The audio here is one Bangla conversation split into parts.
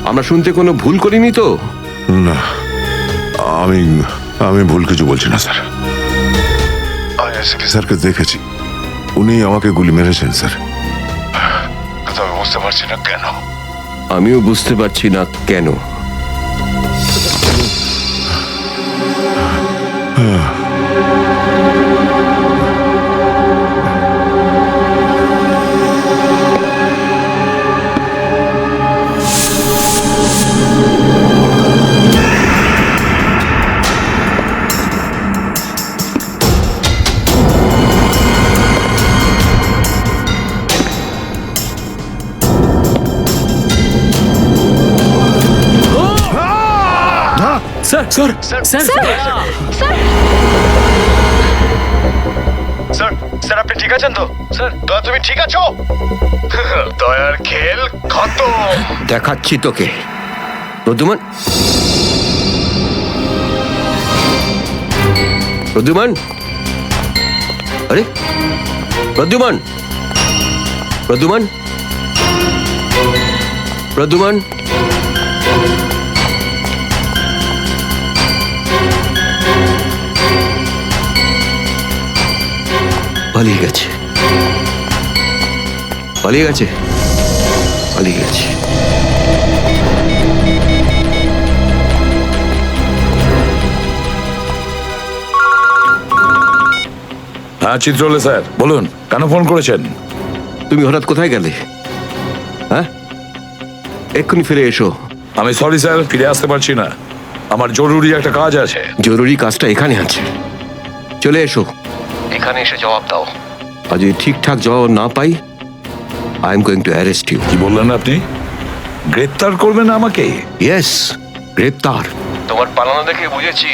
আমরা শুনতে কোনো ভুল করিনি তো? না, আমি আমি ভুল কিছু বলছি না স্যার। আমি এসপি স্যারকে দেখেছি, উনি আমাকে গুলি মেরেছেন স্যার। কিন্তু আমি বুঝতে পারছি না কেন। আমিও বুঝতে পারছি না কেন। Sir sir sir sir sir আপনি ঠিক আছেন তো? স্যার দয়া, তুমি ঠিক আছো? দয়ার খেল খতম। দেখাচ্ছি তোকে। প্রদ্যুমান, প্রদ্যুমান, আরে প্রদ্যুমান, প্রদ্যুমান, প্রদ্যুমান, পালিয়ে গেছে, পালিয়ে গেছে, পালিয়ে গেছে। হ্যাঁ চিত্রলে স্যার বলুন, কেন ফোন করেছেন? তুমি হঠাৎ কোথায় গেলে? হ্যাঁ, এক্ষুনি ফিরে এসো। আমি সরি স্যার, ফিরে আসতে পারছি না, আমার জরুরি একটা কাজ আছে। জরুরি কাজটা এখানে আছে, চলে এসো। এখানে এসে জবাব দাও। আর যদি ঠিকঠাক জবাব না পাই, I am going to arrest you. কি বললেন আপনি? গ্রেপ্তার করবেন আমাকে? ইয়েস, গ্রেপ্তার। তোমার পালানো দেখে বুঝেছি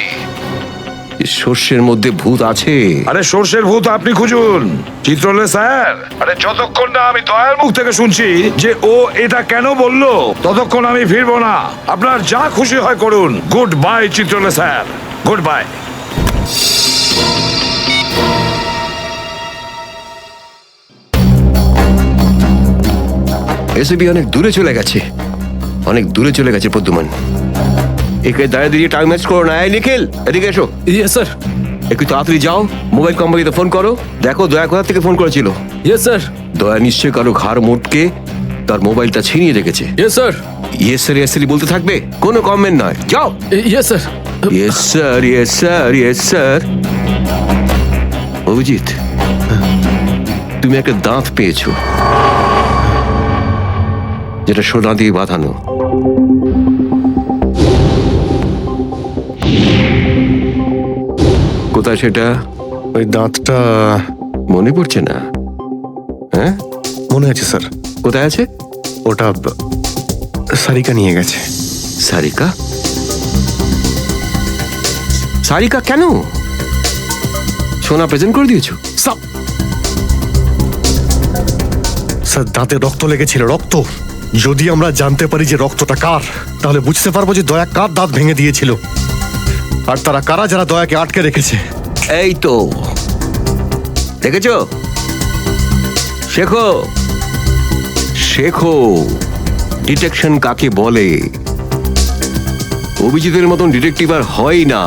সর্ষের মধ্যে ভূত আছে। আরে সর্ষের ভূত আপনি খুঁজুন চিত্রলে স্যার। আরে যতক্ষণ না আমি দয়ার মুখ থেকে শুনছি যে ও এটা কেন বললো, ততক্ষণ আমি ফিরবো না। আপনার যা খুশি হয় করুন। Good bye Chitrole sir, good bye. এসবি অনেক দূরে চলে গেছে, অনেক দূরে চলে গেছে প্রদ্যুমান। একে দাঁড়িয়ে দিয়ে টাইম ওয়েস্ট করো না। এই নিখিল, এদিকে এসো। Yes sir. একটু তাড়াতাড়ি যাও, মোবাইল কোম্পানিতে ফোন করো, দেখো দয়া কোথা থেকে ফোন করেছিল। Yes sir. দয়া নিশ্চয়ই কারো ঘাড় মোটকে তার মোবাইলটা ছিনিয়ে রেখেছে। Yes sir. Yes sir, yes sir বলতে থাকবে, কোনো কমেন্ট নয়। যাও। Yes sir. Yes sir, yes sir, yes sir. Abhijit, তুমি একটা দাঁত পেয়েছো, যেটা সোনা দিয়ে বাঁধানো। কোথায় সেটা? ওই দাঁতটা মনে পড়ছে না? হ্যাঁ মনে আছে স্যার। কোথায় আছে? ওটা সারিকা নিয়ে গেছে। সারিকা? সারিকা কেন? সোনা প্রেজেন্ট করে দিয়েছো? স্যার দাঁতে রক্ত লেগেছিল, রক্ত। যদি আমরা জানতে পারি যে রক্তটা কার, তাহলে বুঝতে পারবো যে দয়া কার দাঁত ভেঙে দিয়েছিল, আর তারা কারা যারা দয়াকে আটকে রেখেছে। এই তো দেখেছো, শেখো, শেখো ডিটেকশন কাকে বলে। অভিজিতের মতন ডিটেকটিভ আর হয় না।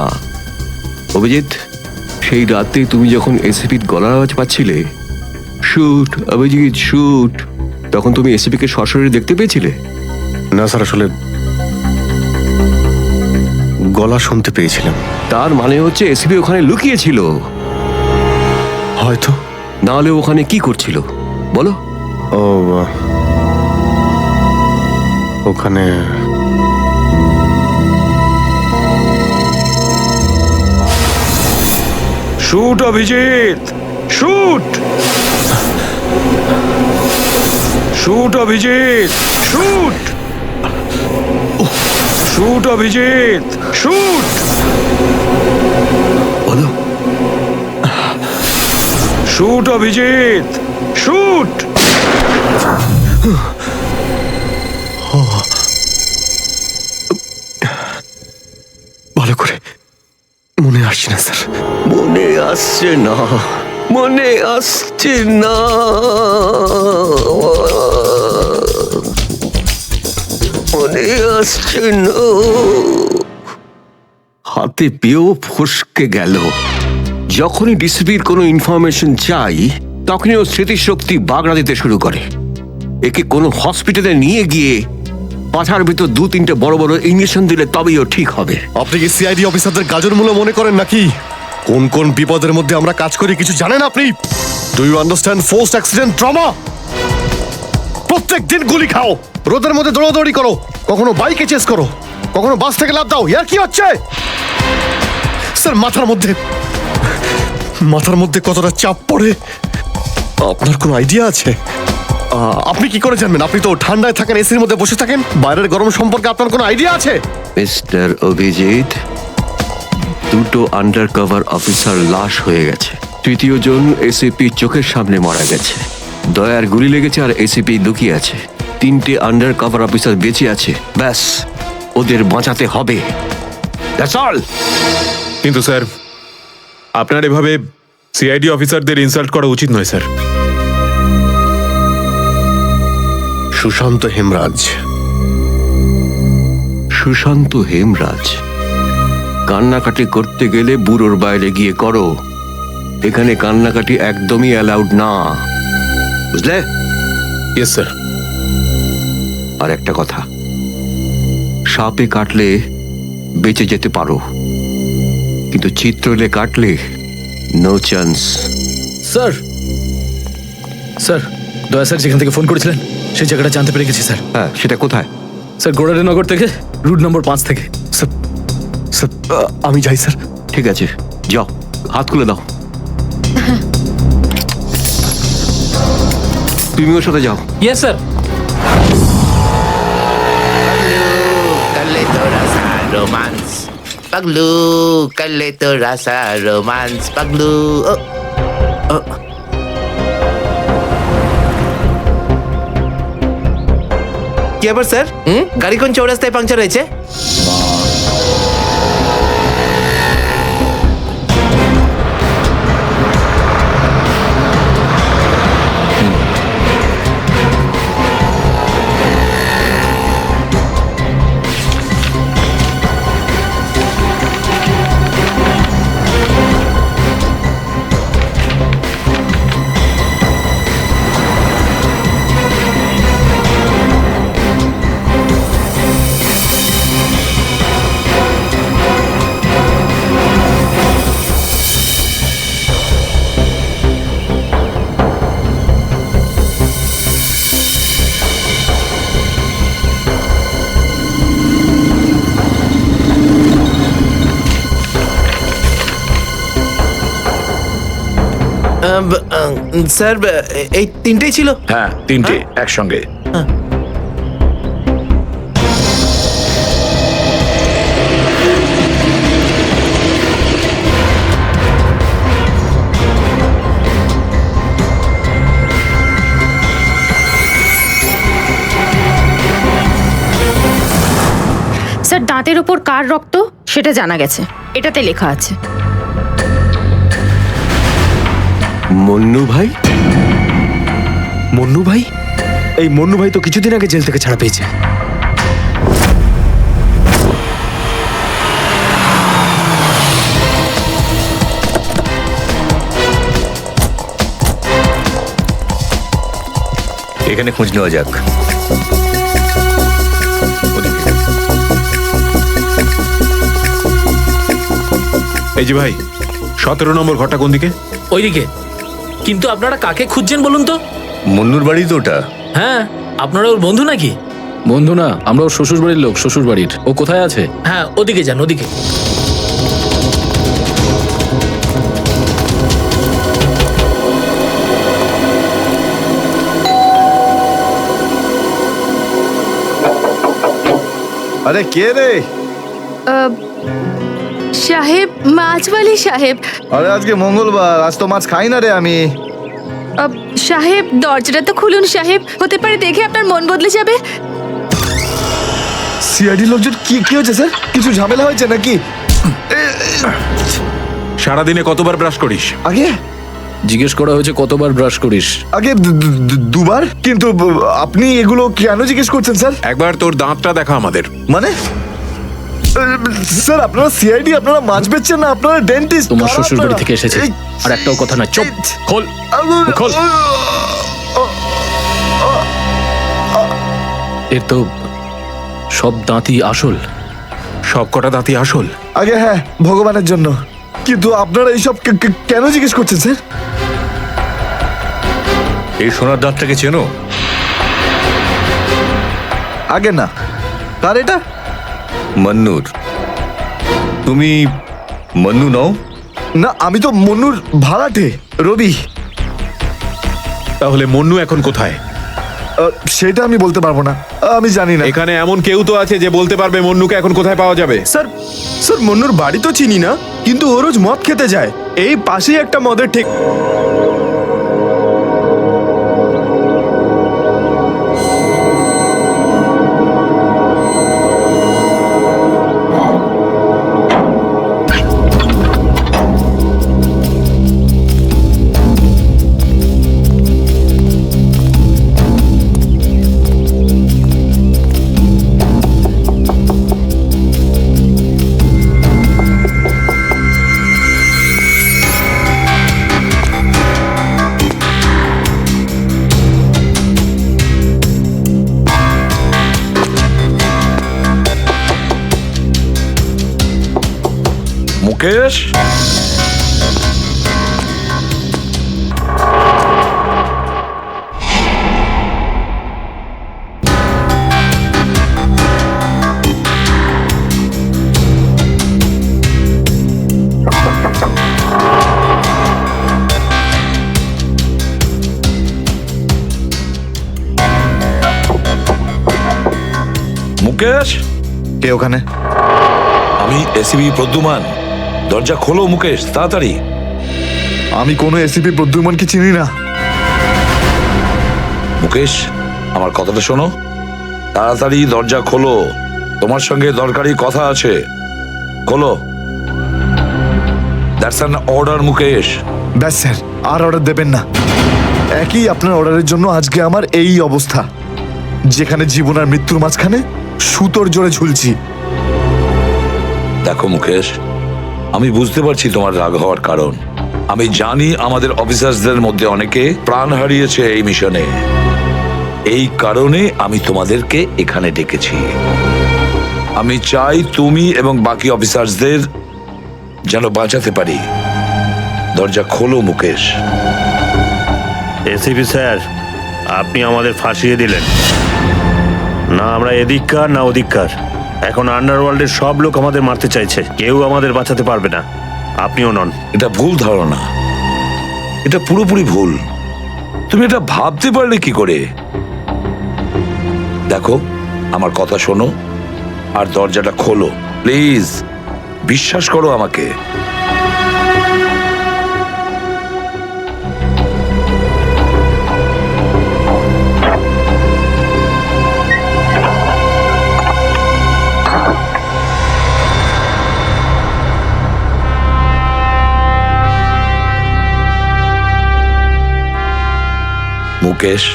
অভিজিৎ, সেই রাতে তুমি যখন এসিপির গলার আওয়াজ পাচ্ছিলে, শুট অভিজিৎ শুট, তখন তুমি এসিপিকে সরাসরি দেখতে পেয়েছিলে? না স্যার, আসলে গলা শুনতে পেয়েছিলাম। তার মানে হচ্ছে এসিপি ওখানে লুকিয়েছিল। হয়তো। না হলে ওখানে কি করছিল বলো? ও ওখানে shoot Abhijeet, shoot, shoot Abhijeet, shoot, shoot Abhijeet, shoot. বলো। Shoot Abhijeet, shoot. ভালো করে মনে আসছে না স্যার। মনে আসছে না, মনে আসছে না। মনে আসছে না। হাতে পেয়েও ফসকে গেল। যখনই ডিসিপির কোনো ইনফরমেশন চাই তখনই ও স্মৃতিশক্তি বাগড়া দিতে শুরু করে। একে কোনো হসপিটালে নিয়ে গিয়ে পাঠার ভিতর 2-3টে বড় বড় ইঞ্জেকশন দিলে তবেই ও ঠিক হবে। আপনি কি সিআইডি অফিসারদের গাজর মূল্য মনে করেন নাকি? কোন কোন বিপদের মধ্যে আমরা কাজ করি কিছু জানেন আপনি? Do you understand forced accident trauma? প্রত্যেক দিন গুলি খাও, রোদের মধ্যে দৌড়াদৌড়ি করো, কখনো বাইকে চেস করো, কখনো বাস থেকে লাফ দাও। ইয়ার কি হচ্ছে স্যার? মাথার মধ্যে কতটা চাপ পড়ে আপনার কোনো আইডিয়া আছে? আপনি কি করে জানবেন? আপনি তো ঠান্ডায় থাকেন, এসির মধ্যে বসে থাকেন। বাইরের গরম সম্পর্কে আপনার কোনো আইডিয়া আছে? মিস্টার অভিজিৎ, 2টো আন্ডার কভার অফিসার লাশ হয়ে গেছে। 3য় জন এসিপি চোখের সামনে মারা গেছে। দয়ার গুলি লেগেছে আর এসিপি লুকিয়ে আছে। 3টে আন্ডার কভার অফিসার বেঁচে আছে। ব্যাস, ওদের বাঁচাতে হবে। That's all. কিন্তু স্যার, আপনার এভাবে সিআইডি অফিসারদের ইনসাল্ট করা উচিত নয় স্যার। সুশান্ত হেমরাজ। সুশান্ত হেমরাজ? কান্নাকাটি করতে গেলে বুড়োর বাইরে গিয়ে করো। এখানে কান্নাকাটি একদমই অ্যালাউড না, বুঝলে? Yes sir. আর একটা কথা, সাপে কাটলে বেঁচে যেতে পারো, কিন্তু চিত্রলে কাটলে নো চান্স। স্যার, স্যার, দয়া স্যার যেখান থেকে ফোন করেছিলেন সেই জায়গাটা জানতে পেরে গেছি স্যার। হ্যাঁ, সেটা কোথায়? স্যার, গোড়ারেনগর থেকে, রুট নম্বর 5 থেকে। স্যার, স্যার, আমি যাই স্যার। ঠিক আছে, যাও, হাত খুলে দাও। তুমি ওর সাথে যাও। Yes sir. कर ले थोड़ा सा रोमांस पगलू, कर ले थोड़ा सा रोमांस पगलू। কি ব্যাপার স্যার? গাড়ি কোন চৌরাস্তায় পাংচার হয়েছে? স্যার, এই তিনটেই ছিল? হ্যাঁ, 3টে একসঙ্গে। স্যার, দাঁতের উপর কার রক্ত সেটা জানা গেছে, এটাতে লেখা আছে। মন্নু ভাই? মন্নু ভাই? এই মন্নু ভাই তো কিছুদিন আগে জেল থেকে ছাড়া পেয়েছে। এখানে খোঁজ নেওয়া যাক। এই যে ভাই, 17 নম্বর ঘরটা কোন দিকে? ওইদিকে। কিন্তু আপনারা কাকে খুঁজছেন বলুন তো? মুন্নুর বাড়ি তো ওটা। হ্যাঁ, আপনারা ওর বন্ধু নাকি? বন্ধু না, আমরা ওর শ্বশুর বাড়ির লোক। শ্বশুর বাড়ির। ও কোথায় আছে? হ্যাঁ, ওদিকে যান, ওদিকে। আরে কে রে? সাহেব, মাছওয়ালি সাহেব। আরে আজকে মঙ্গলবার, আজ তো মাছ খাই না রে আমি। সাহেব, দরজাটা তো খুলুন সাহেব, হতে পারে দেখে আপনার মন বদলে যাবে। সিআইডি লোকজন কি হয়েছে স্যার? কিছু ঝামেলা হয়েছে নাকি? সারাদিনে কতবার ব্রাশ করিস? আগে জিজ্ঞেস করা হয়েছে কতবার ব্রাশ করিস। আগে দুবার, কিন্তু আপনি এগুলো কেন জিজ্ঞেস করছেন স্যার? একবার তোর দাঁতটা দেখা আমাদের। মানে স্যার আপনারা সিআইডি, আপনারা মাছ বেচছেন না, আপনারা ডেন্টিস্ট। তোমার শ্বশুর বাড়ি থেকে এসেছে, আর একটাও কথা নয়। চুপ, খোল খোল। এর তো সব দাঁতই আসল। সব কটা দাঁতই আসল? আগে হ্যাঁ, ভগবানের জন্য। কিন্তু আপনারা এইসব কেন জিজ্ঞেস করছেন স্যার? এই সোনার দাঁতটাকে চেনো? আগে না। কার এটা? মন্নুর। তুমি মন্নু নও? না, আমি তো মন্নুর ভাড়াটে, রবি। তাহলে মন্নু এখন কোথায়? সেটা আমি বলতে পারবো না, আমি জানি না। এখানে এমন কেউ তো আছে যে বলতে পারবে মন্নুকে এখন কোথায় পাওয়া যাবে? স্যার স্যার মন্নুর বাড়ি তো চিনি না, কিন্তু ও রোজ মদ খেতে যায়। এই পাশেই একটা মদের ঠিক। মুকেশ, মুকেশ, কে ওখানে? আমি এসিবি প্রদ্যুমান। দরজা খোলো মুকেশ, তাড়াতাড়ি। আমি কোনো এসিপি প্রদ্যুমনকে চিনি না। মুকেশ, আমার কথাটা শোনো, তাড়াতাড়ি দরজা খোলো, তোমার সঙ্গে দরকারি কথা আছে। খোলো। That's an order Mukesh. ব্যাস স্যার, আর অর্ডার দেবেন না। একই আপনার অর্ডারের জন্য আজকে আমার এই অবস্থা, যেখানে জীবন আর মৃত্যুর মাঝখানে সুতোর জোরে ঝুলছি। দেখো মুকেশ, আমি বুঝতে পারছি তোমার রাগ হওয়ার কারণ। আমি জানি আমাদের অফিসারদের মধ্যে অনেকে প্রাণ হারিয়েছে এই মিশনে। এই কারণে আমি তোমাদেরকে এখানে ডেকেছি। আমি চাই তুমি এবং বাকি অফিসারদের যেন বাঁচাতে পারি। দরজা খোলো মুকেশ। এসিপি স্যার, আপনি আমাদের ফাঁসিয়ে দিলেন। না আমরা এদিককার না ওদিককার। এখন আন্ডারওয়ার্ল্ডের সব লোক আমাদের মারতে চাইছে, কেউ আমাদের বাঁচাতে পারবে না, আপনিও নন। এটা ভুল ধারণা, এটা পুরোপুরি ভুল। তুমি এটা ভাবতে পারলে কি করে? দেখো, আমার কথা শোনো আর দরজাটা খোলো প্লিজ। বিশ্বাস করো আমাকে। মুকেশ,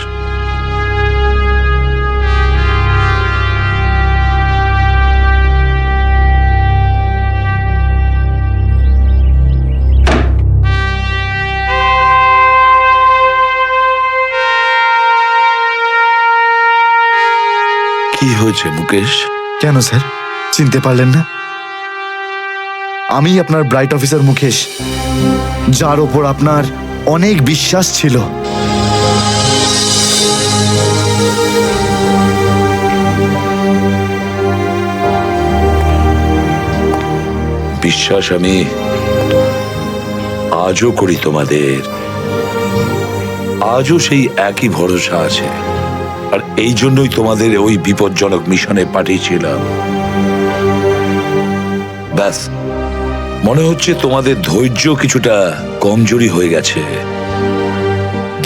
কি হয়েছে মুকেশ? কেন স্যার, চিনতে পারলেন না? আমি আপনার ব্রাইট অফিসার মুকেশ, যার ওপর আপনার অনেক বিশ্বাস ছিল। বিশ্বাস আমি আজও করি তোমাদের। আজও সেই একই ভরসা আছে, আর এই জন্যই তোমাদের ওই বিপজ্জনক মিশনে পাঠিয়েছিলাম। ব্যাস, মনে হচ্ছে তোমাদের ধৈর্য কিছুটা কমজোরি হয়ে গেছে।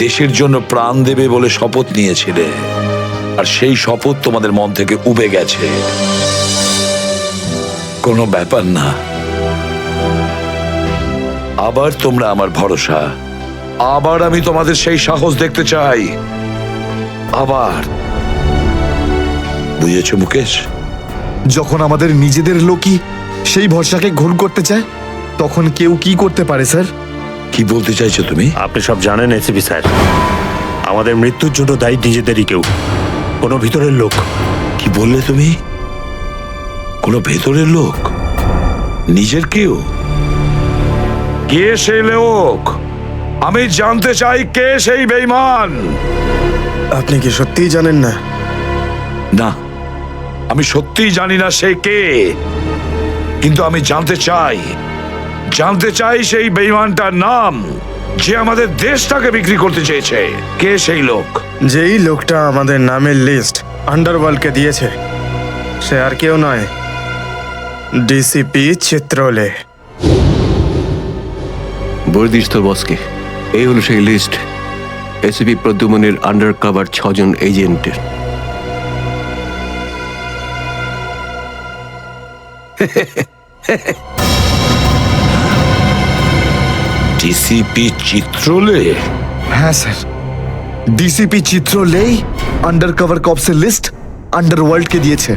দেশের জন্য প্রাণ দেবে বলে শপথ নিয়েছিলে, আর সেই শপথ তোমাদের মন থেকে উবে গেছে। কোনো ব্যাপার না, আবার তোমরা আমার ভরসা আবার আমি তোমাদের সেই সাহস দেখতে চাই। আবার বুঝেছো মুকেশ? যখন আমাদের নিজেদের লোকই সেই ভরসাকে ঘুণ করতে চায় তখন কেউ কি করতে পারে স্যার? কি বলতে চাইছো তুমি? আপনি সব জানেন এসিপি স্যার, আমাদের মৃত্যুর জন্য দায়ী নিজেদেরই কেউ, কোনো ভিতরের লোক। কি বললে তুমি? কোনো ভেতরের লোক? নিজের কেউ? কে সেই লোক? আমি জানতে চাই কে সেই বেঈমান। আপনি কি সত্যিই জানেন না? না, আমি সত্যিই জানি না সে কে, কিন্তু আমি জানতে চাই সেই বেঈমানটার নাম, যে আমাদের দেশটাকে বিক্রি করতে চেয়েছে। কে সেই লোক? যেই লোকটা আমাদের নামের লিস্ট আন্ডারওয়ার্ল্ডকে দিয়েছে সে আর কেউ নয়, ডিসিপি চিত্রলে। বর্দিস তোর বসকে। এই হলো সেই লিস্ট এসিপি প্রদ্যুমনের আন্ডার কভার 6 জন এজেন্টের। ডিসিপি চিত্রলে? হ্যাঁ স্যার, ডিসিপি চিত্রলেই আন্ডার কভার কপসের লিস্ট আন্ডারওয়ার্ল্ডকে দিয়েছে।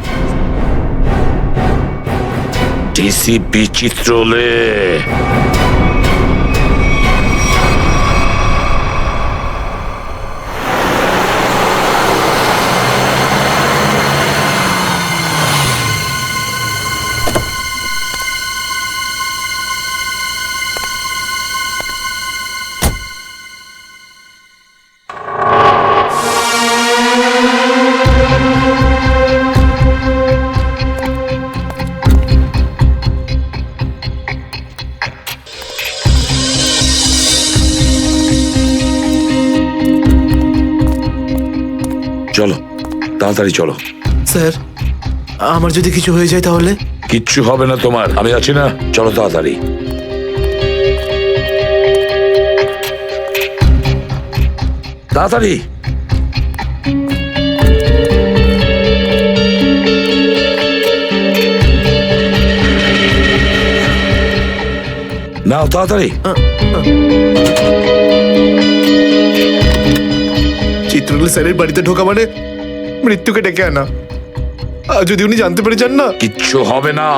ডিসিপি চিত্রলে? চলো, তাড়াতাড়ি চলো। স্যার, আমার যদি কিছু হয়ে যায় তাহলে? কিচ্ছু হবে না তোমার, আমি আছি না। চলো তাড়াতাড়ি। তাড়াতাড়ি। নাও তাড়াতাড়ি। চিত্রলে স্যারের বাড়িতে ঢোকা মানে মৃত্যুকে ডেকে আনা। আর যদি উনি জানতে পেরে যান না? কিচ্ছু হবে না,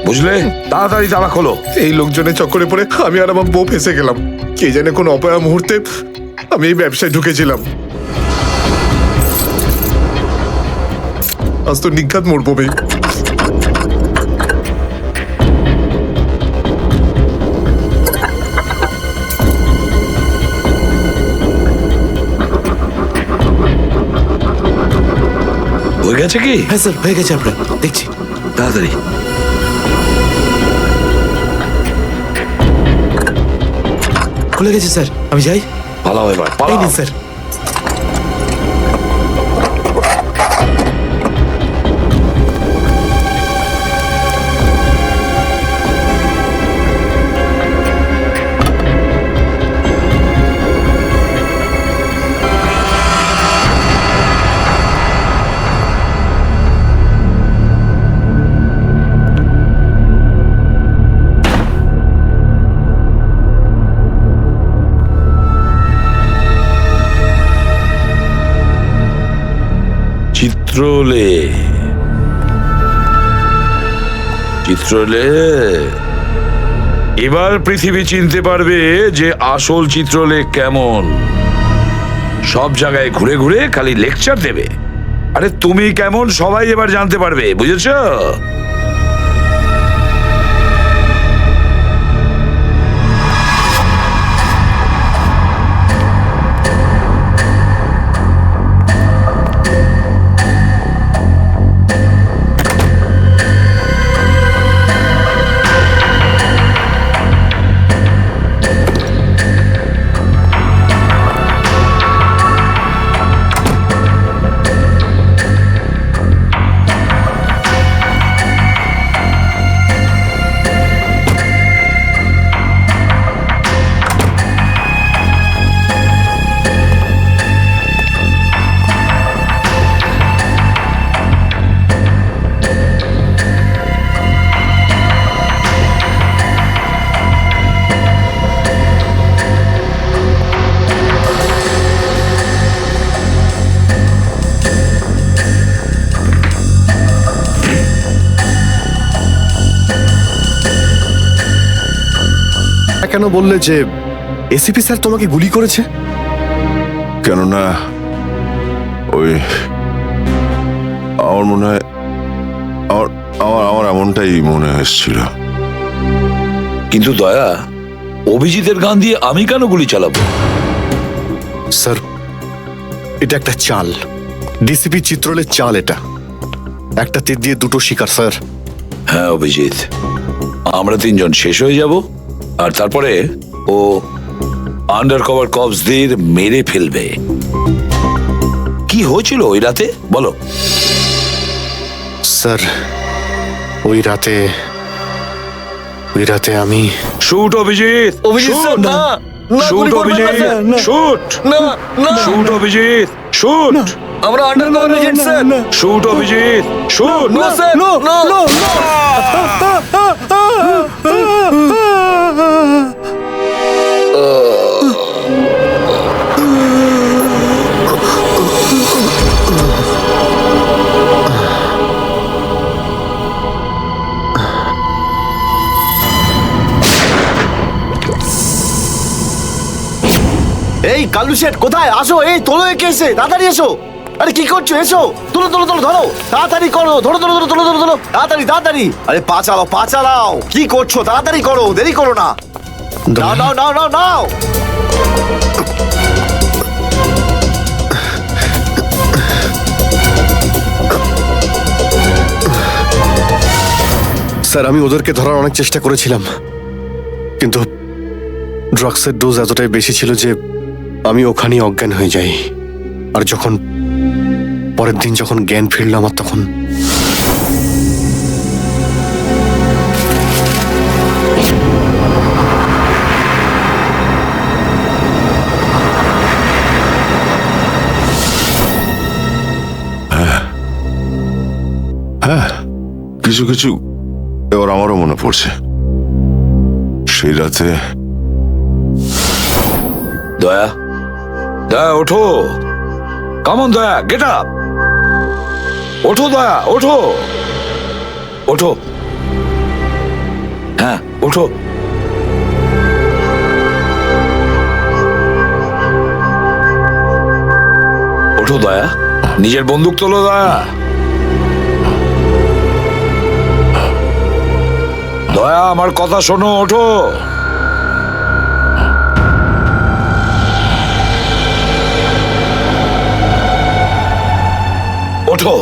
বুঝলে? তাড়াতাড়ি তালা খোলো। এই লোকজনের চক্করে পড়ে আমি আর আমার বউ ফেসে গেলাম। কে জানে কোন অপয়া মুহূর্তে আমি এই ব্যবসায় ঢুকেছিলাম। আজ তো নিঘাত মরবো ভাই। হয়ে গেছে কি? হ্যাঁ স্যার, হয়ে গেছে। আপনার দেখছি। তাড়াতাড়ি। খুলে গেছে স্যার, আমি যাই। পালাও এবার, এই পালাও। নিন স্যার। চিত্রলে, চিত্রলে। এবার পৃথিবী চিনতে পারবে যে আসল চিত্রলে কেমন। সব জায়গায় ঘুরে ঘুরে খালি লেকচার দেবে। আরে তুমি কেমন সবাই এবার জানতে পারবে, বুঝেছো? কেন বললে যে এসিপি স্যার তোমাকে গুলি করেছে? কেননা ওই আমার মনে হয় আমার আমার আমার এমনটাই মনে এসেছিল। কিন্তু দয়া, অভিজিতের গান দিয়ে আমি কেন গুলি চালাবো? স্যার, এটা একটা চাল, ডিসিপি চিত্রলের চাল। এটা একটা তীর দিয়ে দুটো শিকার স্যার। হ্যাঁ অভিজিৎ, আমরা তিনজন শেষ হয়ে যাব আর তারপরে ও আন্ডার কভার কপসদের মেরে ফেলবে। কি হয়েছিল ওই রাতে বলো? স্যার, ওই রাতে আমি shoot Abhijeet, shoot shoot Abhijeet, shoot shoot Abhijeet, shoot. আমরা under cover agent sir. Shoot Abhijeet, shoot. No sir, no no. এই কালু শেঠ কোথায়? আসো, এই তোলো একে এসে, তাড়াতাড়ি এসো। আরে কি করছো? এসো, তুলো তুলো তুলো, ধরো তাড়াতাড়ি করো, ধরো ধরো ধরো, তুলো তুলো তুলো, তাড়াতাড়ি তাড়াতাড়ি। আরে পা চালাও, পা চালাও, কি করছো? তাড়াতাড়ি করো, দেরি করো না। নাও নাও নাও নাও নাও। স্যার, আমি ওদেরকে ধরার অনেক চেষ্টা করেছিলাম, কিন্তু ড্রাগসের ডোজ এতটাই বেশি ছিল যে আমি ওখানেই অজ্ঞান হয়ে যাই। আর যখন পরের দিন যখন জ্ঞান ফিরল আমার, তখন হ্যাঁ, কিছু কিছু এবার আমারও মনে পড়ছে। সেই রাতে দয়া, দয়া ওঠো, কামন দয়া, গেট আপ, ওঠো দয়া, ওঠো ওঠো, হ্যাঁ ওঠো। ওঠো দয়া, নিজের বন্দুক তোলো দয়া। দয়া আমার কথা শোনো, ওঠো। ওঠো।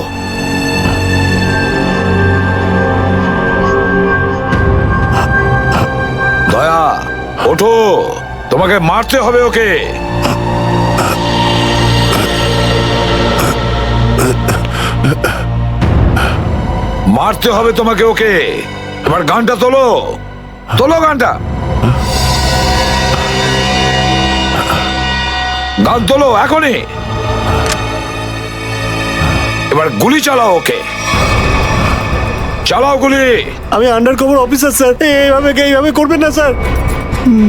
দয়া ওঠো, তোমাকে মারতে হবে ওকে। মারতে হবে তোমাকে ওকে। এবার গানটা তোলো, তোলো গানটা, গান তোলো এখনই। এবার গুলি চালাও ওকে, চালাও গুলি। আমি আন্ডার কভার অফিসার স্যার, এইভাবে করবেন না স্যার।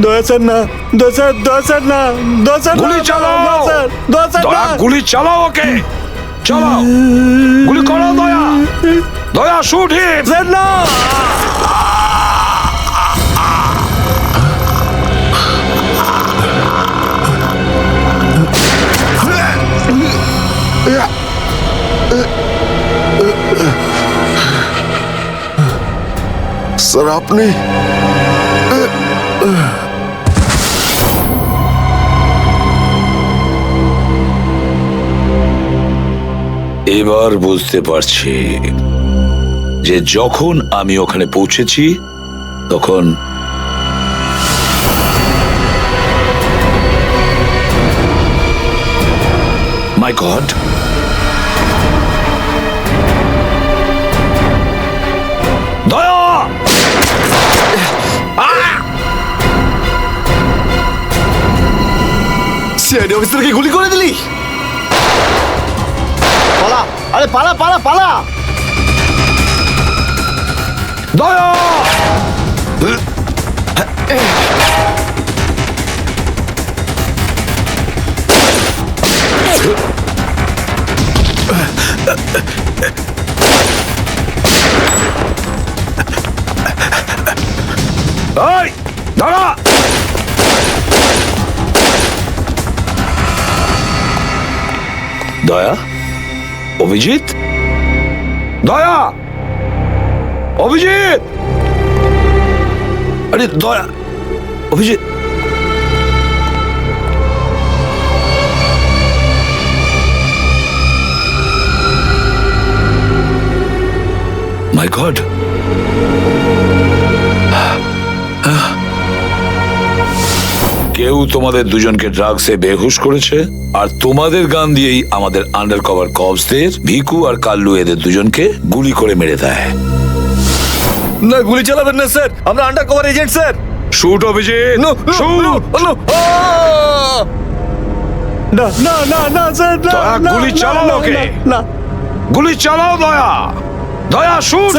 দয়া স্যার না, দয়া স্যার, দয়া স্যার না, দয়া স্যার, গুলি চালাও, দয়া স্যার দয়া গুলি চালাও ওকে, চালাও গুলি করো দয়া, দয়া শুট হিম। স্যার না। স্যার আপনি এবার বুঝতে পারছি যে যখন আমি ওখানে পৌঁছেছি তখন মাই গড, দয়া সিআইডি অফিসারকে গুলি করে দিলি? পালা, আরে পালা পালা পালা। দয়া এই দাঁড়া, দয়া, অভিজিৎ, দয়া, অভিজিৎ, আরে দয়া, অভিজিৎ। মাই গড, কেউ তোমাদের দুজনকে ড্রাগসে বেহুশ করেছে, আর তোমাদের গান দিয়েই আমাদের আন্ডার কভার কপসদের ভিকু আর কাল্লু এদের দুজনকে গুলি করে মেরে দেয়। না, গুলি চালাবেন না স্যার, আমরা under cover agent sir. Shoot Abhijeet, shoot. না না না না স্যার, দয়া, গুলি চালাও ওকে। না, গুলি চালাও দয়া, দয়া শুট।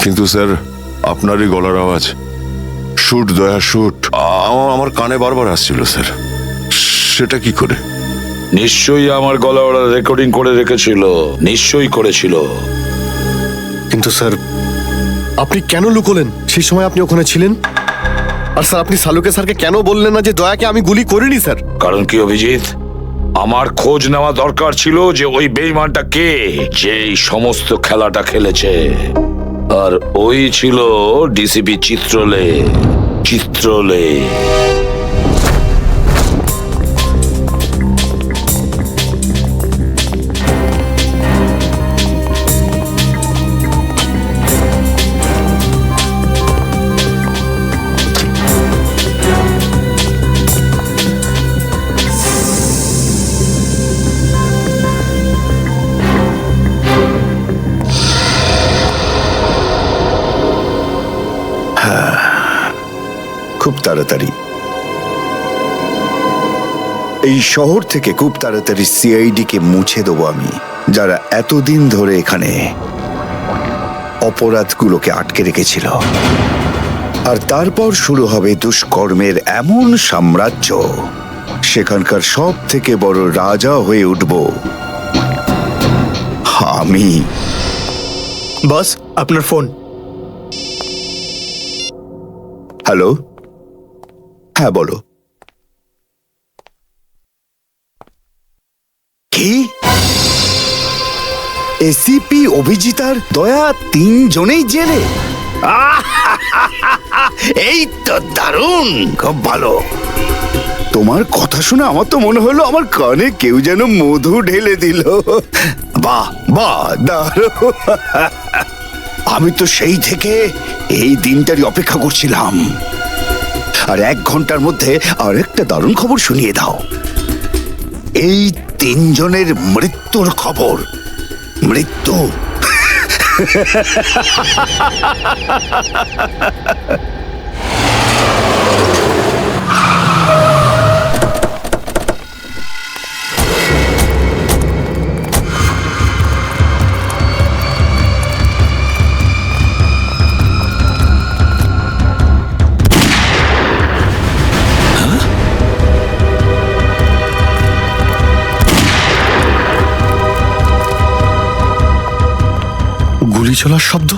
কিন্তু স্যার, আপনারই গলার আওয়াজ, শুট দয়া শুট, আমার কানে বারবার আসছিল স্যার। সেটা কি করে? নিশ্চয়ই আমার গলা ওরা রেকর্ডিং করে রেখেছিল, নিশ্চয়ই করেছিল। কিন্তু স্যার, আপনি কেন লুকোলেন? সেই সময় আপনি ওখানে ছিলেন। আর স্যার, আপনি সালুকে স্যারকে কেন বললেন না যে দয়াকে আমি গুলি করিনি স্যার? কারণ কি অভিজিৎ, আমার খোঁজ নেওয়া দরকার ছিল যে ওই বেঈমানটা কে, যে এই সমস্ত খেলাটা খেলেছে। আর ওই ছিল ডিসিপি চিত্রলে। চিত্রলে খুব তাড়াতাড়ি এই শহর থেকে খুব তাড়াতাড়ি সিআইডি কে মুছে দেবো আমি, যারা এতদিন ধরে এখানে অপরাধগুলোকে আটকে রেখেছিল। আর তারপর শুরু হবে দুষ্কর্মের এমন সাম্রাজ্য, সেখানকার সব থেকে বড় রাজা হয়ে উঠব আমি। বস, আপনার ফোন। হ্যালো, হ্যাঁ বলো। কি? এসিপি অভিজিৎ আর দয়া তিনজনেই জেলে? এই তো দারুণ, খুব ভালো। তোমার কথা শুনে আমার তো মনে হলো আমার কানে কেউ যেন মধু ঢেলে দিল। বাহ বাহ, দারুণ। আমি তো সেই থেকে এই দিনটারই অপেক্ষা করছিলাম। আর 1 ঘন্টার মধ্যে আরেকটা দারুণ খবর শুনিয়ে দাও। এই তিনজনের মৃত্যুর খবর। মৃত্যু। গুলি চলার শব্দ।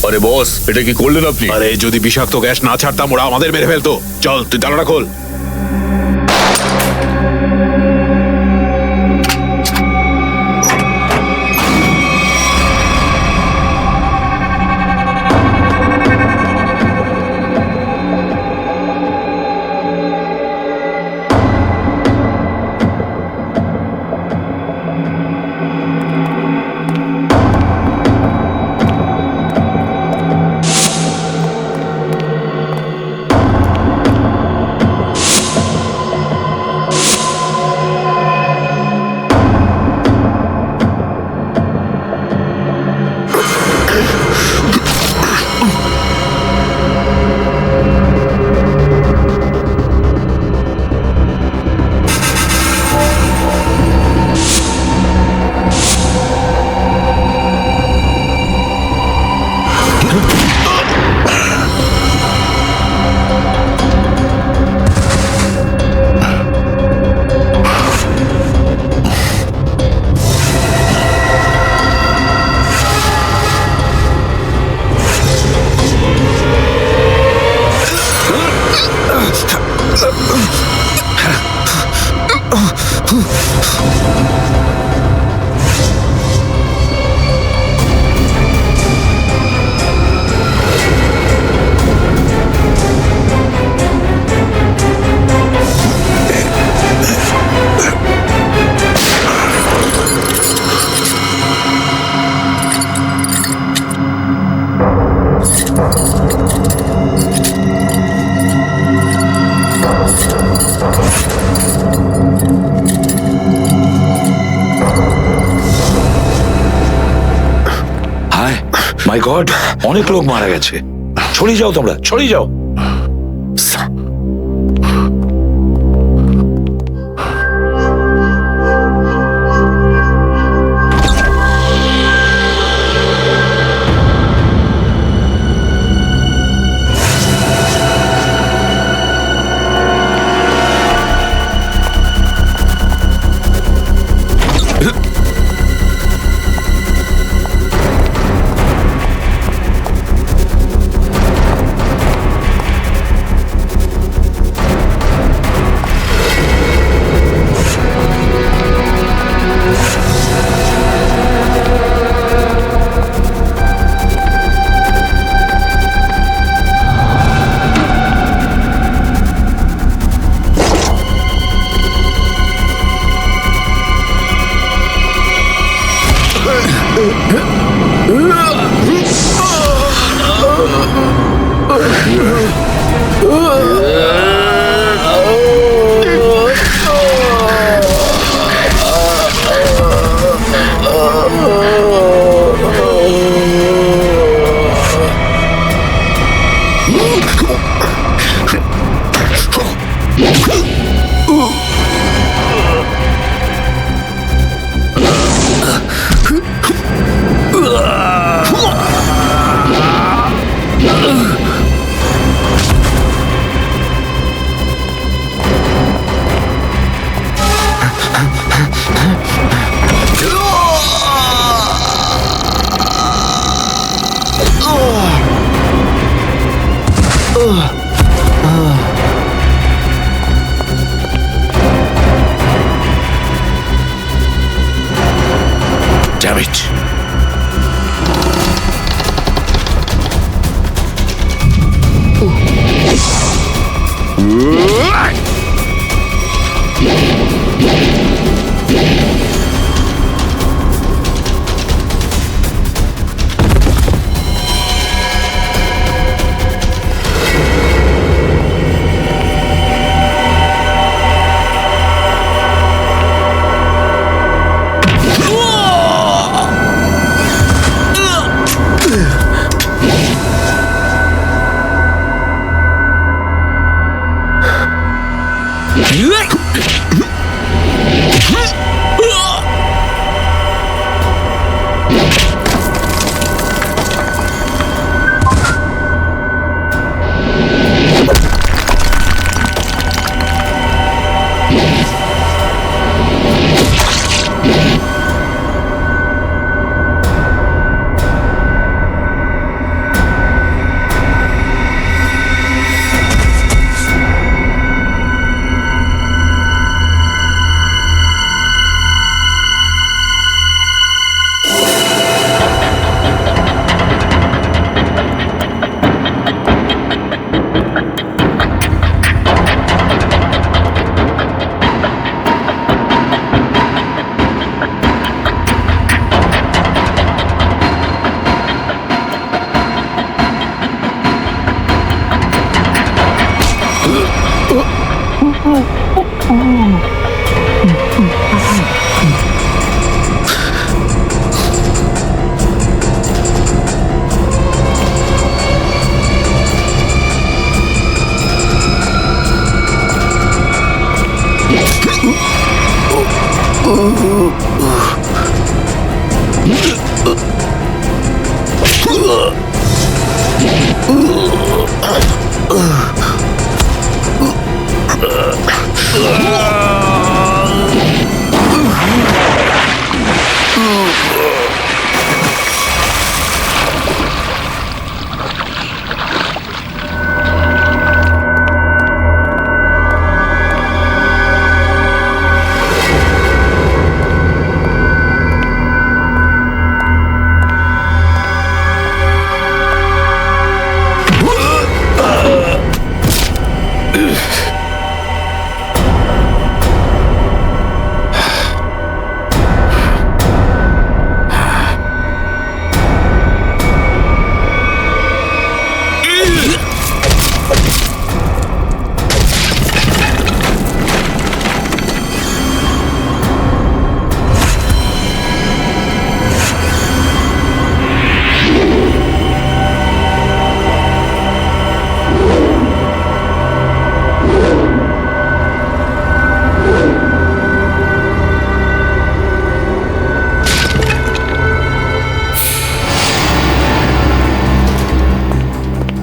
আরে বস, এটা কি করলেন আপনি? আরে যদি বিষাক্ত গ্যাস না ছাড়তাম ওরা আমাদের মেরে ফেলতো। চল তুই তালাটা খোল। মাই গড, অনেক লোক মারা গেছে। ছড়িয়ে যাও তোমরা, ছড়িয়ে যাও। Damn it.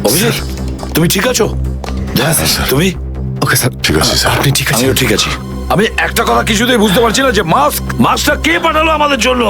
অভিজিৎ, তুমি ঠিক আছো? হ্যাঁ স্যার। তুমি? ওকে স্যার, ঠিক আছে স্যার। আপনি ঠিক আছে? আমিও ঠিক আছি। আমি একটা কথা কিছুতেই বুঝতে পারছি না যে মাস্কটা কে পাঠালো আমাদের জন্য।